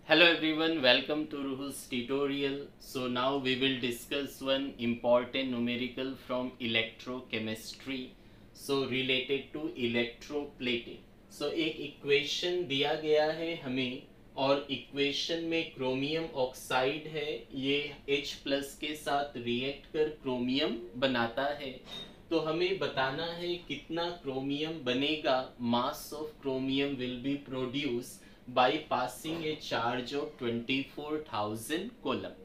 Hello everyone, welcome to Ruhul's tutorial. So now we will discuss one important numerical from electrochemistry. So related to electroplating. So एक equation दिया गया है हमें और equation में chromium oxide है, ये H प्लस के साथ रिएक्ट कर क्रोमियम बनाता है। तो हमें बताना है कितना क्रोमियम बनेगा, mass of chromium will be produce by passing a charge of 24,000 coulomb.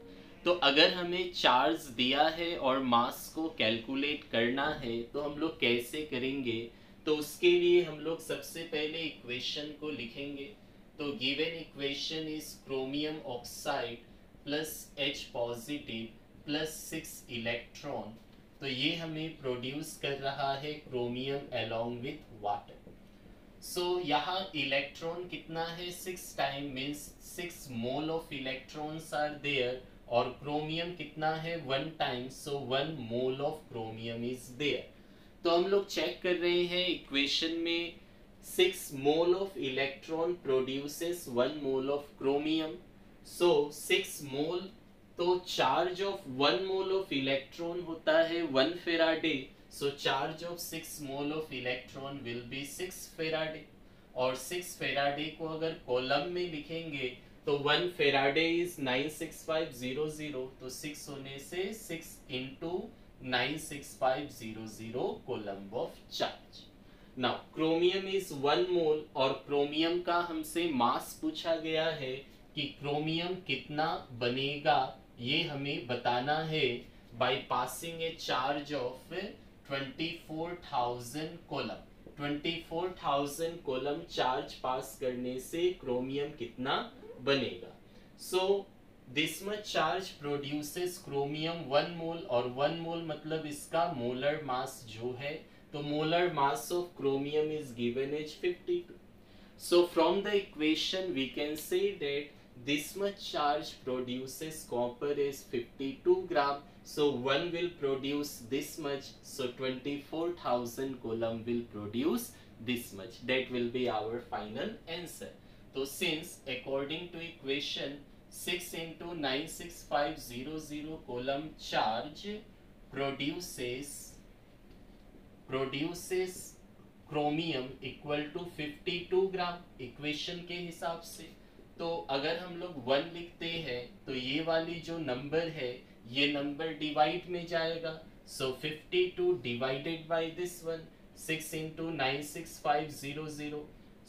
तो अगर हमें चार्ज दिया है और मास को कैलकुलेट करना है तो हम लोग कैसे करेंगे? तो उसके लिए हम लोग सबसे पहले इक्वेशन को लिखेंगे। तो given equation is chromium oxide plus H positive plus 6 electron. तो ये हमें प्रोड्यूस कर रहा है chromium along with water. So यहाँ इलेक्ट्रॉन कितना है? 6 time means 6 mole of electrons are there. और क्रोमियम कितना है? 1 time, so 1 mole of chromium is there. तो हम लोग चेक कर रहे हैं इक्वेशन में 6 mole of electron produces 1 mole of chromium. So 6 mole, तो charge of 1 mole of electron होता है 1 faraday. So charge of 6 mole of electron will be 6 Faraday। और 6 Faraday को अगर कॉलम में लिखेंगे तो 1 Faraday is 96500, तो 6 होने से 6 into 96500 coulomb of charge. Now chromium is 1 mole और क्रोमियम का हमसे मास पूछा गया है कि क्रोमियम कितना बनेगा, ये हमें बताना है by passing a charge of 24,000 coulomb. 24,000 coulomb charge pass करने से क्रोमियम कितना बनेगा? So this much charge produces chromium 1 mole, और 1 मोल मतलब इसका मोलर मास जो है, तो molar mass of chromium is given as 52। So from the equation we can say that this much charge produces copper is 52 gram. So 1 will produce this much. So 24,000 coulomb will produce this much. That will be our final answer. So since according to equation 6 into 96500 coulomb charge produces chromium equal to 52 gram equation के हिसाब से। तो अगर हम लोग 1 लिखते हैं तो ये वाली जो नंबर है ये नंबर डिवाइड में जाएगा। सो 52 divided by this one, 6 into 96500।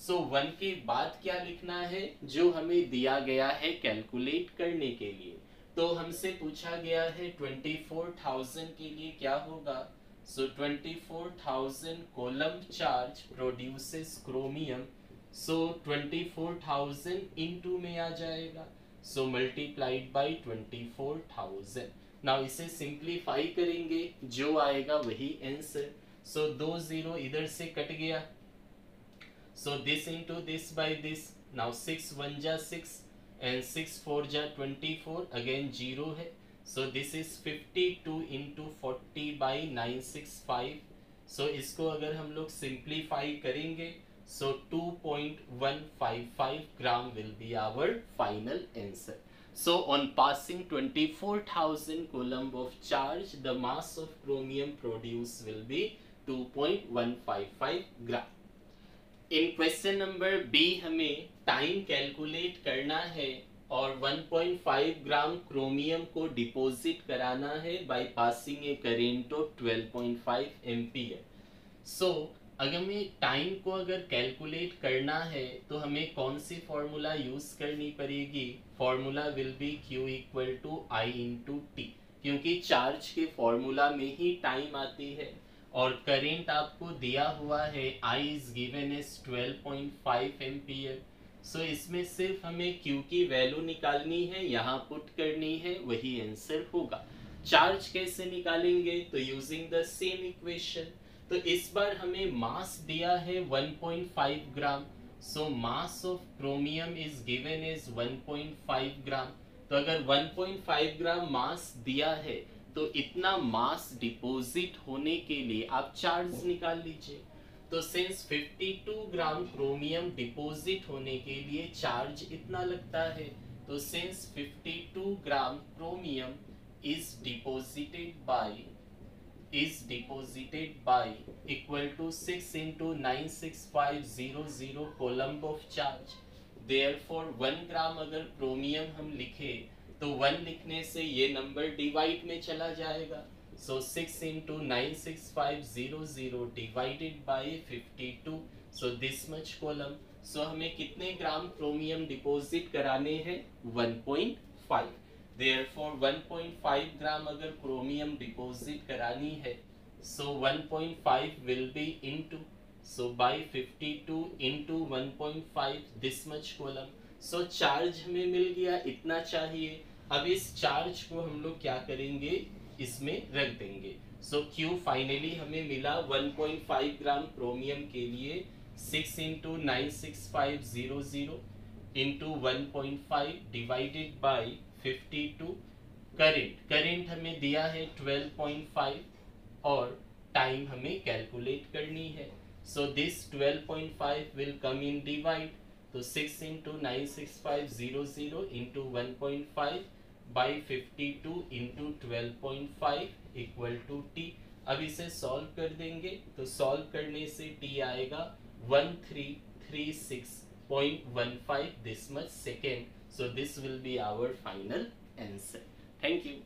सो 1 के बाद क्या लिखना है जो हमें दिया गया है कैलकुलेट करने के लिए? तो हमसे पूछा गया है 24,000 के लिए क्या होगा? So 24,000 coulomb charge produces chromium. So 24,000 into में आ जाएगा, so multiplied by 24,000। Now इसे simplify करेंगे, जो आएगा वही आंसर। So 2 0 इधर से कट गया, so this into this by this। Now 6 1 जा 6 and 6 4 जा 24, again 0 है। So this is 52 into 40 by 965। So इसको अगर हम लोग simplify करेंगे so 2.155 gram will be our final answer। So on passing 24,000 coulomb of charge, the mass of chromium produced will be 2.155 gram। In question number B हमें time calculate करना है और 1.5 ग्राम chromium को डिपॉजिट कराना है by passing a current of 12.5 ampere. So अगर हमें time को अगर कैलकुलेट करना है तो हमें कौन सी फॉर्मूला यूज करनी पड़ेगी? Formula will be Q equal to I into T, क्योंकि चार्ज के फॉर्मूला में ही टाइम आती है और करेंट आपको दिया हुआ है I is given as 12.5 ampere. So इसमें सिर्फ हमें Q की वैल्यू निकालनी है, यहाँ पुट करनी है, वही आंसर होगा। चार्ज कैसे निकालेंगे? तो यूजिंग द सेम इक्वेशन। तो इस बार हमें मास दिया है 1.5 gram. So mass of chromium is given as 1.5 gram. तो अगर 1.5 ग्राम मास दिया है तो इतना मास डिपॉजिट होने के लिए आप चार्ज निकाल लीजिए। तो सिंस 52 ग्राम क्रोमियम डिपॉजिट होने के लिए चार्ज इतना लगता है, तो since 52 gram chromium is deposited by equal to 6 into 96500 coulomb of charge. Therefore 1 ग्राम अगर क्रोमियम हम लिखे तो 1 लिखने से ये नंबर डिवाइड में चला जाएगा। So 6 into 96500 divided by 52, so this much column। So हमें कितने ग्राम क्रोमियम डिपॉजिट कराने हैं? 1.5। Therefore 1.5 ग्राम अगर क्रोमियम डिपॉजिट करानी है, so 1.5 will be into, so by 52 into 1.5 this much column। so charge हमें मिल गया, इतना चाहिए। अब इस चार्ज को हम लोग क्या करेंगे, इसमें रख देंगे। so Q फाइनली हमें मिला 1.5 ग्राम क्रोमियम के लिए 6 into 96500 into 1.5 divided by 52। Current हमें दिया है 12.5 और टाइम हमें कैलकुलेट करनी है। So this 12.5 will come in divide, तो 6 into 96500 into 1.5 by 52 into 12.5 equal to T। अब इसे सॉल्व कर देंगे, तो सॉल्व करने से T आएगा 1336.15 this much second। So this will be our final answer. Thank you.